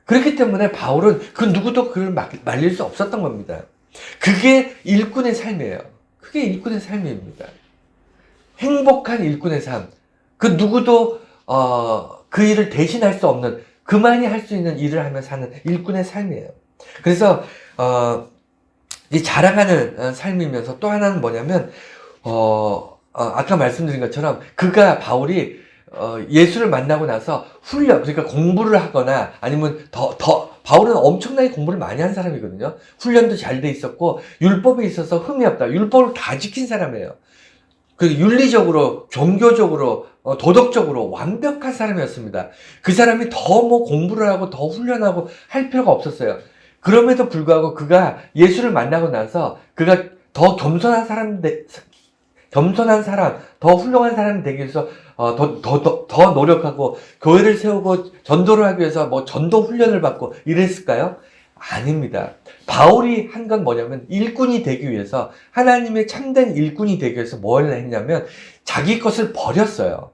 그렇기 때문에 바울은 그 누구도 그를 말릴 수 없었던 겁니다. 그게 일꾼의 삶이에요. 그게 일꾼의 삶입니다. 행복한 일꾼의 삶. 그 누구도 그 일을 대신할 수 없는, 그만이 할 수 있는 일을 하며 사는 일꾼의 삶이에요. 그래서 이 자랑하는 삶이면서 또 하나는 뭐냐면 아까 말씀드린 것처럼 바울이 예수를 만나고 나서 그러니까 공부를 하거나 아니면 바울은 엄청나게 공부를 많이 한 사람이거든요. 훈련도 잘 돼 있었고 율법에 있어서 흠이 없다. 율법을 다 지킨 사람이에요. 윤리적으로, 종교적으로, 도덕적으로 완벽한 사람이었습니다. 그 사람이 더 공부를 하고 더 훈련하고 할 필요가 없었어요. 그럼에도 불구하고 그가 예수를 만나고 나서 그가 더 겸손한 겸손한 사람, 더 훌륭한 사람이 되기 위해서 더 노력하고 교회를 세우고 전도를 하기 위해서 뭐 전도 훈련을 받고 이랬을까요? 아닙니다. 바울이 한 건 뭐냐면 일꾼이 되기 위해서, 하나님의 참된 일꾼이 되기 위해서 뭘 했냐면 자기 것을 버렸어요.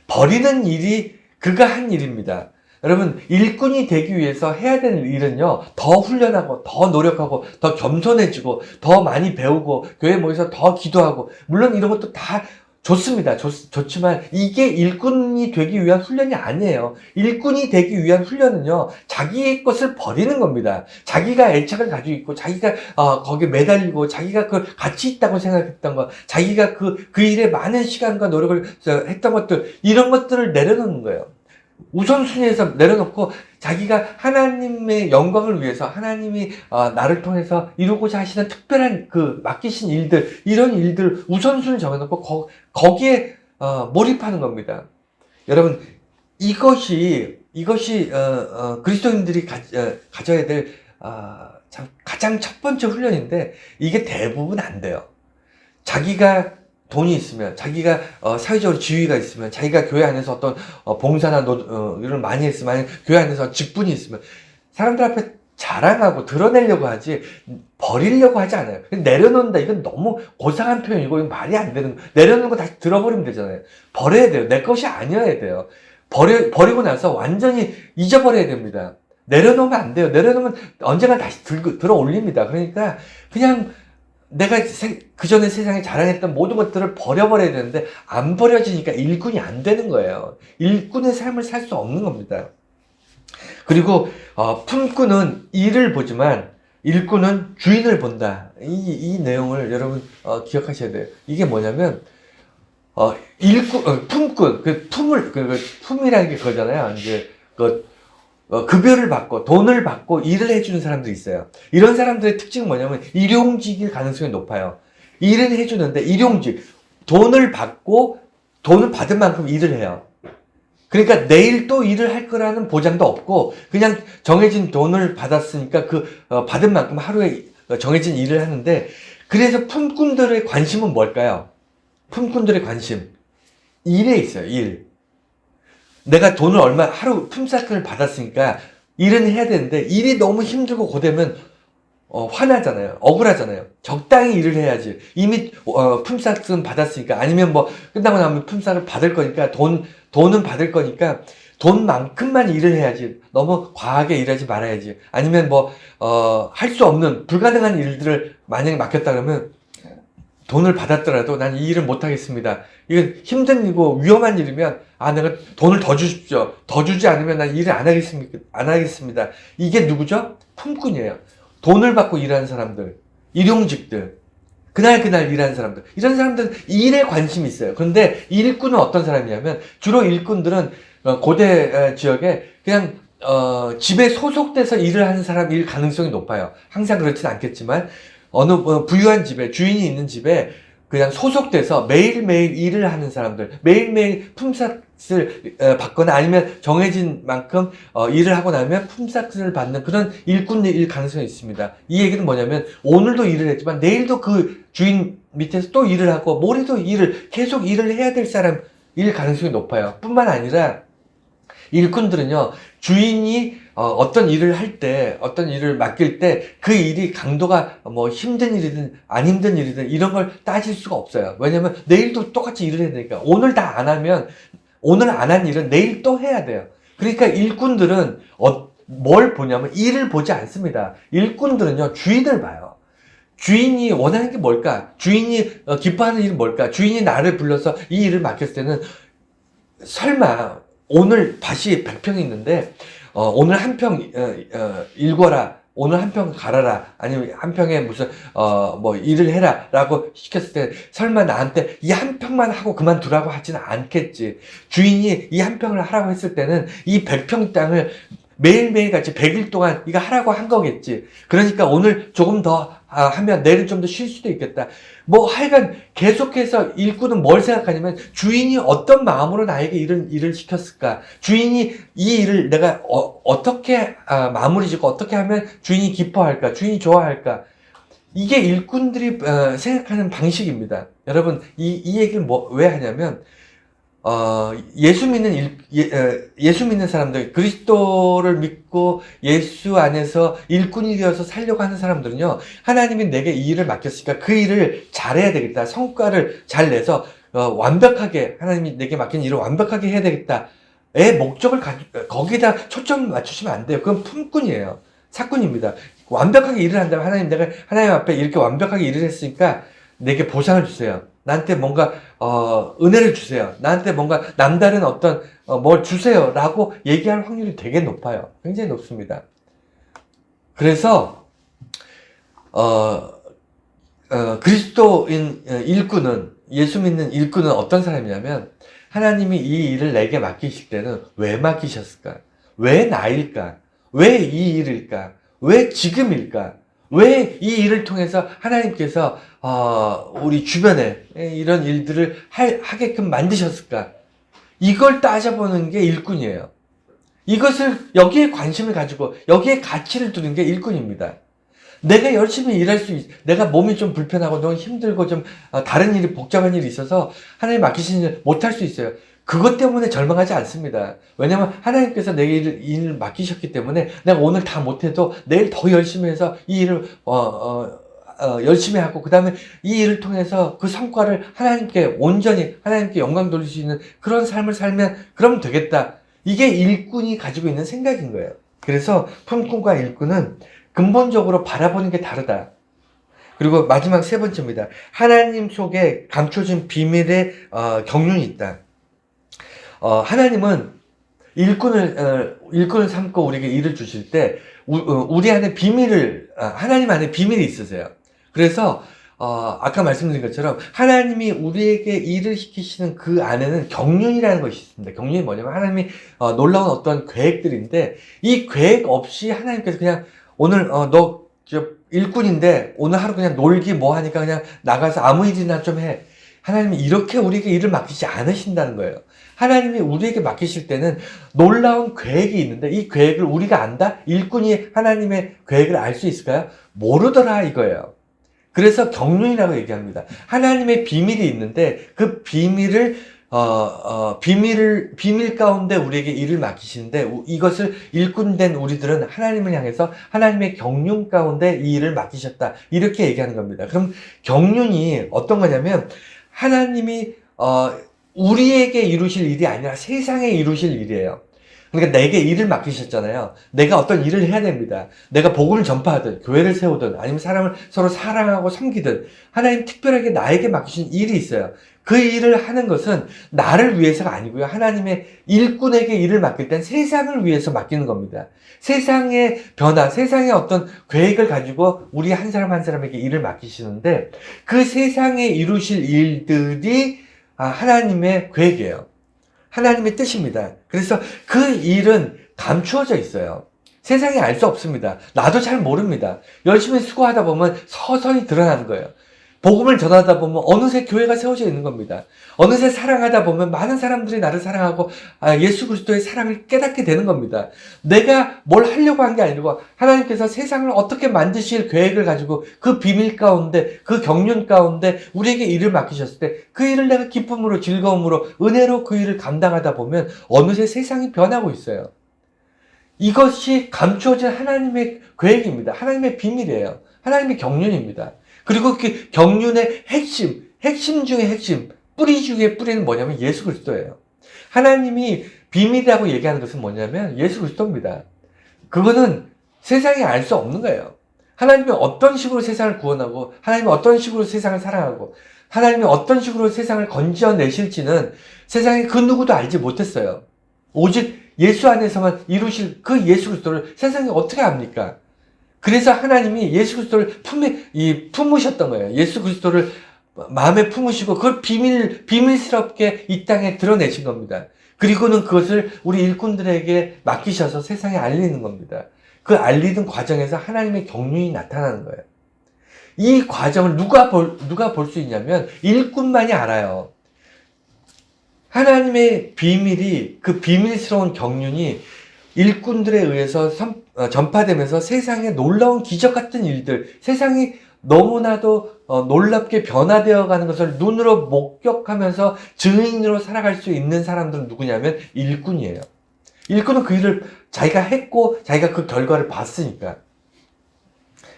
버리는 일이 그가 한 일입니다. 여러분, 일꾼이 되기 위해서 해야 되는 일은요, 더 훈련하고, 더 노력하고, 더 겸손해지고, 더 많이 배우고, 교회 모여서 더 기도하고, 물론 이런 것도 다 좋습니다. 좋지만, 이게 일꾼이 되기 위한 훈련이 아니에요. 일꾼이 되기 위한 훈련은요, 자기의 것을 버리는 겁니다. 자기가 애착을 가지고 있고, 자기가, 거기에 매달리고, 자기가 그 가치 있다고 생각했던 것, 자기가 그 일에 많은 시간과 노력을 했던 것들, 이런 것들을 내려놓는 거예요. 우선순위에서 내려놓고 자기가 하나님의 영광을 위해서, 하나님이 나를 통해서 이루고자 하시는 특별한 그 맡기신 일들, 이런 일들 우선순위를 정해놓고 거기에 몰입하는 겁니다. 여러분, 이것이 그리스도인들이 가져야 될 가장 첫 번째 훈련인데, 이게 대부분 안 돼요. 자기가 돈이 있으면, 자기가 사회적으로 지위가 있으면, 자기가 교회 안에서 어떤 봉사나 일을 많이 했으면, 아니면 교회 안에서 직분이 있으면 사람들 앞에 자랑하고 드러내려고 하지 버리려고 하지 않아요. 내려놓는다, 이건 너무 고상한 표현이고 이건 말이 안 되는, 내려놓는 거 다시 들어버리면 되잖아요. 버려야 돼요. 내 것이 아니어야 돼요. 버리고 나서 완전히 잊어버려야 됩니다. 내려놓으면 안 돼요. 내려놓으면 언젠가 다시 들어 올립니다. 그러니까 그냥 내가 그 전에 세상에 자랑했던 모든 것들을 버려버려야 되는데, 안 버려지니까 일꾼이 안 되는 거예요. 일꾼의 삶을 살 수 없는 겁니다. 그리고 품꾼은 일을 보지만 일꾼은 주인을 본다. 이 내용을 여러분 기억하셔야 돼요. 이게 뭐냐면 품꾼, 품이라는 게 그거잖아요. 이제 급여를 받고 돈을 받고 일을 해주는 사람들이 있어요. 이런 사람들의 특징은 뭐냐면 일용직일 가능성이 높아요. 일은 해주는데 일용직, 돈을 받은 만큼 일을 해요. 그러니까 내일 또 일을 할 거라는 보장도 없고, 그냥 정해진 돈을 받았으니까 받은 만큼 하루에 정해진 일을 하는데, 그래서 품꾼들의 관심은 뭘까요? 품꾼들의 관심, 일에 있어요. 일. 내가 돈을 하루 품삯을 받았으니까 일은 해야 되는데, 일이 너무 힘들고 고되면 화나잖아요. 억울하잖아요. 적당히 일을 해야지. 이미 품삯은 받았으니까, 아니면 뭐 끝나고 나면 품삯을 받을 거니까, 돈은 받을 거니까 돈만큼만 일을 해야지. 너무 과하게 일하지 말아야지. 아니면 할 수 없는 불가능한 일들을 만약에 맡겼다 그러면, 돈을 받았더라도 난 이 일을 못 하겠습니다. 이건 힘든 일이고 위험한 일이면, 내가 돈을 더 주십시오. 더 주지 않으면 난 일을 안 하겠습니다. 이게 누구죠? 품꾼이에요. 돈을 받고 일하는 사람들, 일용직들, 그날 일하는 사람들, 이런 사람들은 일에 관심이 있어요. 그런데 일꾼은 어떤 사람이냐면, 주로 일꾼들은 고대 지역에 그냥 집에 소속돼서 일을 하는 사람일 가능성이 높아요. 항상 그렇진 않겠지만, 어느 부유한 집에, 주인이 있는 집에 그냥 소속돼서 매일매일 일을 하는 사람들, 매일매일 품삯을 받거나, 아니면 정해진 만큼 일을 하고 나면 품삯을 받는 그런 일꾼일 가능성이 있습니다. 이 얘기는 뭐냐면, 오늘도 일을 했지만 내일도 그 주인 밑에서 또 일을 하고, 모레도 계속 일을 해야 될 사람일 가능성이 높아요. 뿐만 아니라 일꾼들은요, 주인이 어떤 일을 할 때, 어떤 일을 맡길 때 그 일이 강도가 힘든 일이든 안 힘든 일이든 이런 걸 따질 수가 없어요. 왜냐면 내일도 똑같이 일을 해야 되니까. 오늘 다 안 하면, 오늘 안 한 일은 내일 또 해야 돼요. 그러니까 일꾼들은 뭘 보냐면 일을 보지 않습니다. 일꾼들은요, 주인을 봐요. 주인이 원하는 게 뭘까? 주인이 기뻐하는 일은 뭘까? 주인이 나를 불러서 이 일을 맡겼을 때는, 설마 오늘 밭이 100평이 있는데 오늘 한 평 일궈라, 오늘 한 평 갈아라, 아니면 한 평에 무슨 일을 해라 라고 시켰을 때, 설마 나한테 이 한 평만 하고 그만두라고 하지는 않겠지. 주인이 이 한 평을 하라고 했을 때는 이 100평 땅을 매일매일 같이 100일 동안 이거 하라고 한 거겠지. 그러니까 오늘 조금 더 하면 내일은 좀 더 쉴 수도 있겠다. 하여간 계속해서 일꾼은 뭘 생각하냐면, 주인이 어떤 마음으로 나에게 이런 일을 시켰을까? 주인이 이 일을 내가 어떻게 마무리 짓고 어떻게 하면 주인이 기뻐할까? 주인이 좋아할까? 이게 일꾼들이 생각하는 방식입니다. 여러분, 이 얘기를 왜 하냐면, 예수 믿는 사람들, 그리스도를 믿고 예수 안에서 일꾼이 되어서 살려고 하는 사람들은요, 하나님이 내게 이 일을 맡겼으니까 그 일을 잘해야 되겠다. 성과를 잘 내서, 완벽하게, 하나님이 내게 맡긴 일을 완벽하게 해야 되겠다의 목적을 거기다 초점 맞추시면 안 돼요. 그건 품꾼이에요. 사꾼입니다. 완벽하게 일을 한다면 내가 하나님 앞에 이렇게 완벽하게 일을 했으니까 내게 보상을 주세요. 나한테 뭔가 은혜를 주세요. 나한테 뭔가 남다른 어떤 뭘 주세요 라고 얘기할 확률이 되게 높아요. 굉장히 높습니다. 그래서 그리스도인 일꾼은, 예수 믿는 일꾼은 어떤 사람이냐면, 하나님이 이 일을 내게 맡기실 때는 왜 맡기셨을까? 왜 나일까? 왜 이 일일까? 왜 지금일까? 왜 이 일을 통해서 하나님께서 우리 주변에 이런 일들을 하게끔 만드셨을까? 이걸 따져보는 게 일꾼이에요. 이것을, 여기에 관심을 가지고 여기에 가치를 두는 게 일꾼입니다. 내가 열심히 일할 내가 몸이 좀 불편하고 너무 힘들고 좀 다른 일이, 복잡한 일이 있어서 하나님 맡기신 일 못할 수 있어요. 그것 때문에 절망하지 않습니다. 왜냐면 하나님께서 내게 일을 맡기셨기 때문에 내가 오늘 다 못해도 내일 더 열심히 해서 이 일을 열심히 하고, 그 다음에 이 일을 통해서 그 성과를 하나님께 온전히, 하나님께 영광 돌릴 수 있는 그런 삶을 살면 그러면 되겠다. 이게 일꾼이 가지고 있는 생각인 거예요. 그래서 품꾼과 일꾼은 근본적으로 바라보는 게 다르다. 그리고 마지막 세 번째입니다. 하나님 속에 감춰진 비밀의 경륜이 있다. 하나님은 일꾼을 삼고 우리에게 일을 주실 때, 우리 안에 하나님 안에 비밀이 있으세요. 그래서, 아까 말씀드린 것처럼, 하나님이 우리에게 일을 시키시는 그 안에는 경륜이라는 것이 있습니다. 경륜이 뭐냐면, 하나님이, 놀라운 어떤 계획들인데, 이 계획 없이 하나님께서 그냥, 오늘, 일꾼인데, 오늘 하루 그냥 놀기 뭐 하니까 그냥 나가서 아무 일이나 좀 해. 하나님이 이렇게 우리에게 일을 맡기지 않으신다는 거예요. 하나님이 우리에게 맡기실 때는 놀라운 계획이 있는데, 이 계획을 우리가 안다? 일꾼이 하나님의 계획을 알 수 있을까요? 모르더라 이거예요. 그래서 경륜이라고 얘기합니다. 하나님의 비밀이 있는데 그 비밀 가운데 우리에게 일을 맡기시는데, 이것을 일꾼된 우리들은 하나님을 향해서 하나님의 경륜 가운데 이 일을 맡기셨다. 이렇게 얘기하는 겁니다. 그럼 경륜이 어떤 거냐면, 하나님이 우리에게 이루실 일이 아니라 세상에 이루실 일이에요. 그러니까 내게 일을 맡기셨잖아요. 내가 어떤 일을 해야 됩니다. 내가 복음을 전파하든, 교회를 세우든, 아니면 사람을 서로 사랑하고 섬기든, 하나님 특별하게 나에게 맡기신 일이 있어요. 그 일을 하는 것은 나를 위해서가 아니고요. 하나님의 일꾼에게 일을 맡길 땐 세상을 위해서 맡기는 겁니다. 세상의 변화, 세상의 어떤 계획을 가지고 우리 한 사람 한 사람에게 일을 맡기시는데, 그 세상에 이루실 일들이 하나님의 계획이에요. 하나님의 뜻입니다. 그래서 그 일은 감추어져 있어요. 세상에 알 수 없습니다. 나도 잘 모릅니다. 열심히 수고하다 보면 서서히 드러나는 거예요. 복음을 전하다 보면 어느새 교회가 세워져 있는 겁니다. 어느새 사랑하다 보면 많은 사람들이 나를 사랑하고 예수 그리스도의 사랑을 깨닫게 되는 겁니다. 내가 뭘 하려고 한 게 아니고 하나님께서 세상을 어떻게 만드실 계획을 가지고 그 비밀 가운데, 그 경륜 가운데 우리에게 일을 맡기셨을 때 그 일을 내가 기쁨으로, 즐거움으로, 은혜로 그 일을 감당하다 보면 어느새 세상이 변하고 있어요. 이것이 감추어진 하나님의 계획입니다. 하나님의 비밀이에요. 하나님의 경륜입니다. 그리고 그 경륜의 핵심 중의 핵심, 뿌리 중의 뿌리는 뭐냐면 예수 그리스도예요. 하나님이 비밀이라고 얘기하는 것은 뭐냐면 예수 그리스도입니다. 그거는 세상이 알 수 없는 거예요. 하나님이 어떤 식으로 세상을 구원하고, 하나님이 어떤 식으로 세상을 사랑하고, 하나님이 어떤 식으로 세상을 건져내실지는 세상에 그 누구도 알지 못했어요. 오직 예수 안에서만 이루실 그 예수 그리스도를 세상이 어떻게 압니까? 그래서 하나님이 예수 그리스도를 품으셨던 거예요. 예수 그리스도를 마음에 품으시고 그걸 비밀스럽게 이 땅에 드러내신 겁니다. 그리고는 그것을 우리 일꾼들에게 맡기셔서 세상에 알리는 겁니다. 그 알리는 과정에서 하나님의 경륜이 나타나는 거예요. 이 과정을 누가 볼 수 있냐면 일꾼만이 알아요. 하나님의 비밀이, 그 비밀스러운 경륜이 일꾼들에 의해서 전파되면서 세상에 놀라운 기적 같은 일들, 세상이 너무나도 놀랍게 변화되어 가는 것을 눈으로 목격하면서 증인으로 살아갈 수 있는 사람들은 누구냐면 일꾼이에요. 일꾼은 그 일을 자기가 했고 자기가 그 결과를 봤으니까.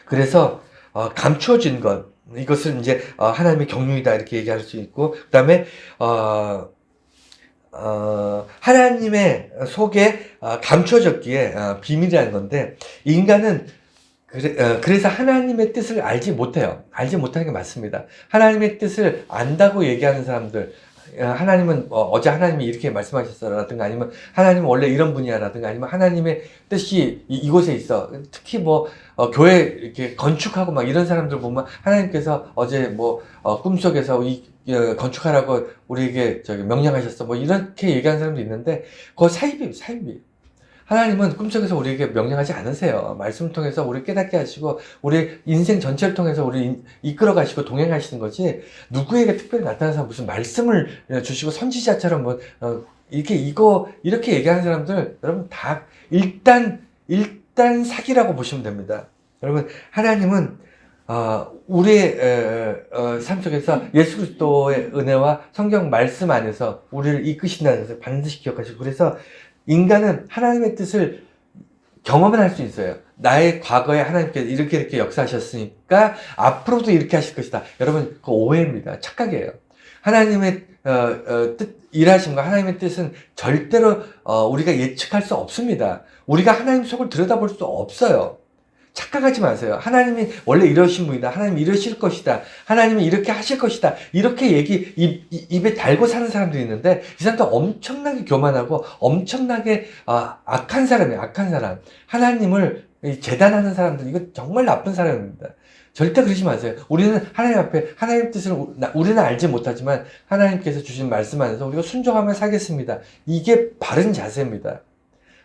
그래서 감추어진 것, 이것은 이제 하나님의 경륜이다 이렇게 얘기할 수 있고, 그 다음에 하나님의 속에 감춰졌기에 비밀이라는 건데, 인간은 그래서 하나님의 뜻을 알지 못해요. 알지 못하는 게 맞습니다. 하나님의 뜻을 안다고 얘기하는 사람들, 하나님은 어제 하나님이 이렇게 말씀하셨어라든가, 아니면 하나님은 원래 이런 분이야라든가, 아니면 하나님의 뜻이 이곳에 있어. 특히 교회 이렇게 건축하고 막 이런 사람들 보면 하나님께서 어제 꿈속에서 건축하라고 우리에게 명령하셨어. 이렇게 얘기하는 사람도 있는데, 그거 사입이에요. 하나님은 꿈속에서 우리에게 명령하지 않으세요. 말씀을 통해서 우리 깨닫게 하시고 우리 인생 전체를 통해서 우리 이끌어 가시고 동행하시는 거지, 누구에게 특별히 나타나서 무슨 말씀을 주시고 선지자처럼 이렇게 얘기하는 사람들, 여러분 다 일단 사기라고 보시면 됩니다. 여러분, 하나님은 우리의 삶 속에서 예수 그리스도의 은혜와 성경 말씀 안에서 우리를 이끄신다는 것을 반드시 기억하시고, 그래서 인간은 하나님의 뜻을 경험을 할 수 있어요. 나의 과거에 하나님께서 이렇게 역사하셨으니까 앞으로도 이렇게 하실 것이다. 여러분, 그거 오해입니다. 착각이에요. 하나님의 일하심과 하나님의 뜻은 절대로 우리가 예측할 수 없습니다. 우리가 하나님 속을 들여다볼 수 없어요. 착각하지 마세요. 하나님이 원래 이러신 분이다. 하나님이 이러실 것이다. 하나님이 이렇게 하실 것이다. 이렇게 입에 달고 사는 사람들이 있는데, 이 사람도 엄청나게 교만하고 엄청나게 악한 사람이에요. 악한 사람. 하나님을 재단하는 사람들, 이거 정말 나쁜 사람입니다. 절대 그러지 마세요. 우리는 하나님 앞에 하나님 뜻을 우리는 알지 못하지만 하나님께서 주신 말씀 안에서 우리가 순종하며 살겠습니다. 이게 바른 자세입니다.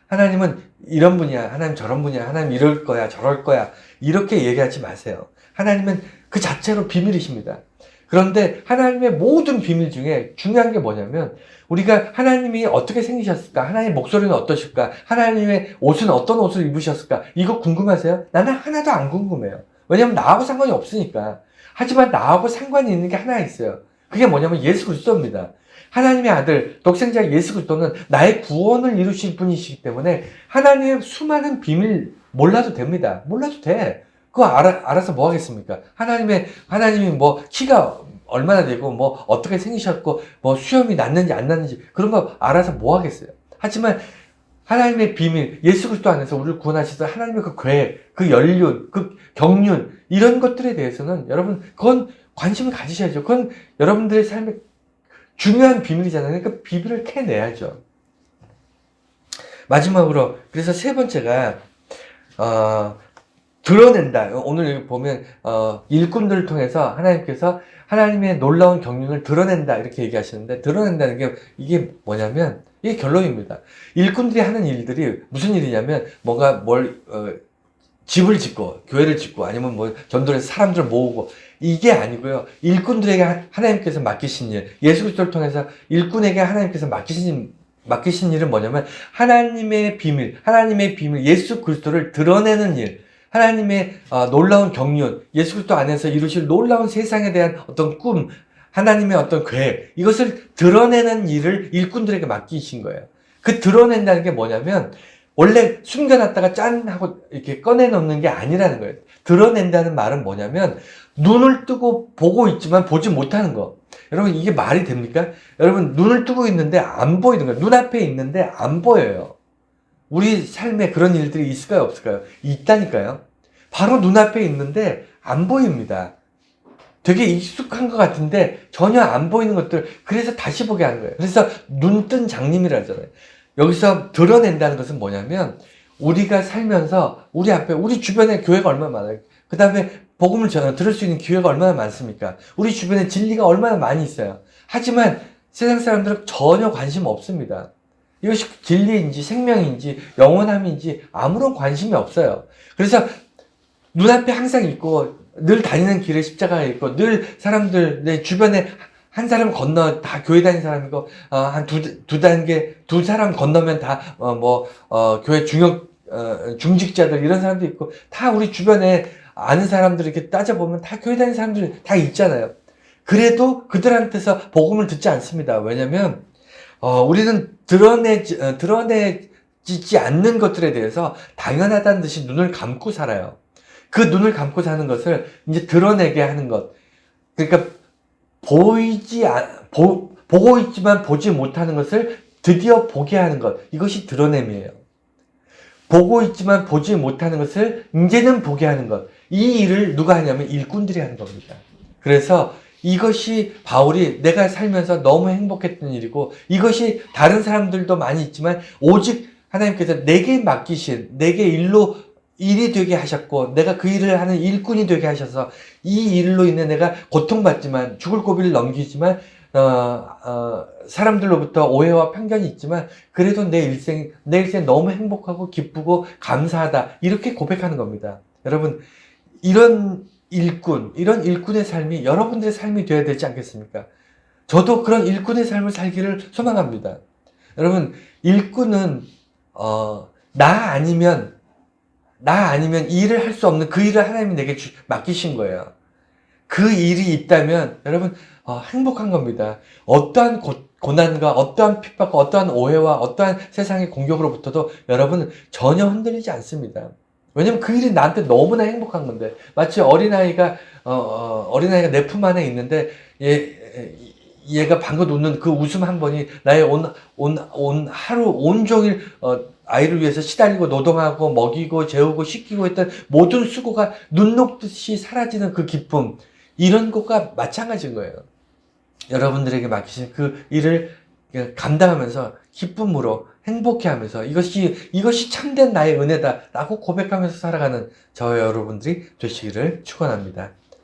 하나님은 이런 분이야, 하나님 저런 분이야, 하나님 이럴 거야, 저럴 거야, 이렇게 얘기하지 마세요. 하나님은 그 자체로 비밀이십니다. 그런데 하나님의 모든 비밀 중에 중요한 게 뭐냐면, 우리가 하나님이 어떻게 생기셨을까? 하나님의 목소리는 어떠실까? 하나님의 옷은 어떤 옷을 입으셨을까? 이거 궁금하세요? 나는 하나도 안 궁금해요. 왜냐면 나하고 상관이 없으니까. 하지만 나하고 상관이 있는 게 하나 있어요. 그게 뭐냐면 예수 그리스도입니다. 하나님의 아들, 독생자 예수 그리스도는 나의 구원을 이루실 분이시기 때문에 하나님의 수많은 비밀 몰라도 됩니다. 몰라도 돼. 그거 알아서 뭐 하겠습니까? 하나님이 키가 얼마나 되고, 어떻게 생기셨고, 수염이 났는지 안 났는지, 그런 거 알아서 뭐 하겠어요? 하지만 하나님의 비밀, 예수 그리스도 안에서 우리를 구원하셔서 하나님의 그 계획, 그 연륜, 그 경륜, 이런 것들에 대해서는 여러분, 그건 관심을 가지셔야죠. 그건 여러분들의 삶의 중요한 비밀이잖아요. 그러니까 비밀을 캐내야죠. 마지막으로, 그래서 세 번째가 드러낸다. 오늘 여기 보면 일꾼들을 통해서 하나님께서 하나님의 놀라운 경륜을 드러낸다 이렇게 얘기하시는데, 드러낸다는 게 이게 뭐냐면, 이게 결론입니다. 일꾼들이 하는 일들이 무슨 일이냐면, 집을 짓고 교회를 짓고 아니면 전도해서 사람들을 모으고, 이게 아니고요. 일꾼들에게 하나님께서 맡기신 일, 예수 그리스도를 통해서 일꾼에게 하나님께서 맡기신 일은 뭐냐면, 하나님의 비밀, 예수 그리스도를 드러내는 일, 하나님의 놀라운 경륜, 예수 그리스도 안에서 이루실 놀라운 세상에 대한 어떤 꿈, 하나님의 어떤 계획, 이것을 드러내는 일을 일꾼들에게 맡기신 거예요. 그 드러낸다는 게 뭐냐면, 원래 숨겨놨다가 짠 하고 이렇게 꺼내놓는 게 아니라는 거예요. 드러낸다는 말은 뭐냐면, 눈을 뜨고 보고 있지만 보지 못하는 거. 여러분, 이게 말이 됩니까? 여러분, 눈을 뜨고 있는데 안 보이는 거예요. 눈앞에 있는데 안 보여요. 우리 삶에 그런 일들이 있을까요, 없을까요? 있다니까요. 바로 눈앞에 있는데 안 보입니다. 되게 익숙한 것 같은데 전혀 안 보이는 것들, 그래서 다시 보게 하는 거예요. 그래서 눈뜬 장님이라 하잖아요. 여기서 드러낸다는 것은 뭐냐면, 우리가 살면서 우리 앞에, 우리 주변에 교회가 얼마나 많아요. 그 다음에 복음을 들을 수 있는 기회가 얼마나 많습니까? 우리 주변에 진리가 얼마나 많이 있어요. 하지만 세상 사람들은 전혀 관심 없습니다. 이것이 진리인지 생명인지 영원함인지 아무런 관심이 없어요. 그래서 눈앞에 항상 있고, 늘 다니는 길에 십자가가 있고, 늘 사람들, 내 주변에 한 사람 건너 다 교회 다니는 사람이고, 한 두 단계, 두 사람 건너면 다 교회 중직자들, 이런 사람도 있고, 다 우리 주변에 아는 사람들 이렇게 따져보면 다 교회 다니는 사람들 다 있잖아요. 그래도 그들한테서 복음을 듣지 않습니다. 왜냐면 우리는 드러내지지 않는 것들에 대해서 당연하다는 듯이 눈을 감고 살아요. 그 눈을 감고 사는 것을 이제 드러내게 하는 것. 그러니까 보고 있지만 보지 못하는 것을 드디어 보게 하는 것. 이것이 드러냄이에요. 보고 있지만 보지 못하는 것을 이제는 보게 하는 것. 이 일을 누가 하냐면 일꾼들이 하는 겁니다. 그래서 이것이 바울이 내가 살면서 너무 행복했던 일이고, 이것이 다른 사람들도 많이 있지만 오직 하나님께서 내게 맡기신, 내게 일이 되게 하셨고, 내가 그 일을 하는 일꾼이 되게 하셔서 이 일로 인해 내가 고통받지만, 죽을 고비를 넘기지만 사람들로부터 오해와 편견이 있지만 그래도 내 일생 너무 행복하고 기쁘고 감사하다, 이렇게 고백하는 겁니다. 여러분, 이런 일꾼의 삶이 여러분들의 삶이 되어야 되지 않겠습니까? 저도 그런 일꾼의 삶을 살기를 소망합니다. 여러분, 일꾼은 나 아니면 이 일을 할 수 없는 그 일을 하나님이 내게 맡기신 거예요. 그 일이 있다면 여러분 행복한 겁니다. 어떠한 고난과 어떠한 핍박과 어떠한 오해와 어떠한 세상의 공격으로부터도 여러분은 전혀 흔들리지 않습니다. 왜냐면 그 일이 나한테 너무나 행복한 건데, 마치 어린아이가 내 품 안에 있는데 얘가 방긋 웃는 그 웃음 한 번이 나의 하루 온종일 아이를 위해서 시달리고 노동하고 먹이고 재우고 씻기고 했던 모든 수고가 눈 녹듯이 사라지는 그 기쁨, 이런 것과 마찬가지인 거예요. 여러분들에게 맡기신 그 일을 감당하면서 기쁨으로 행복해하면서 이것이 참된 나의 은혜다라고 고백하면서 살아가는 저와 여러분들이 되시기를 축원합니다.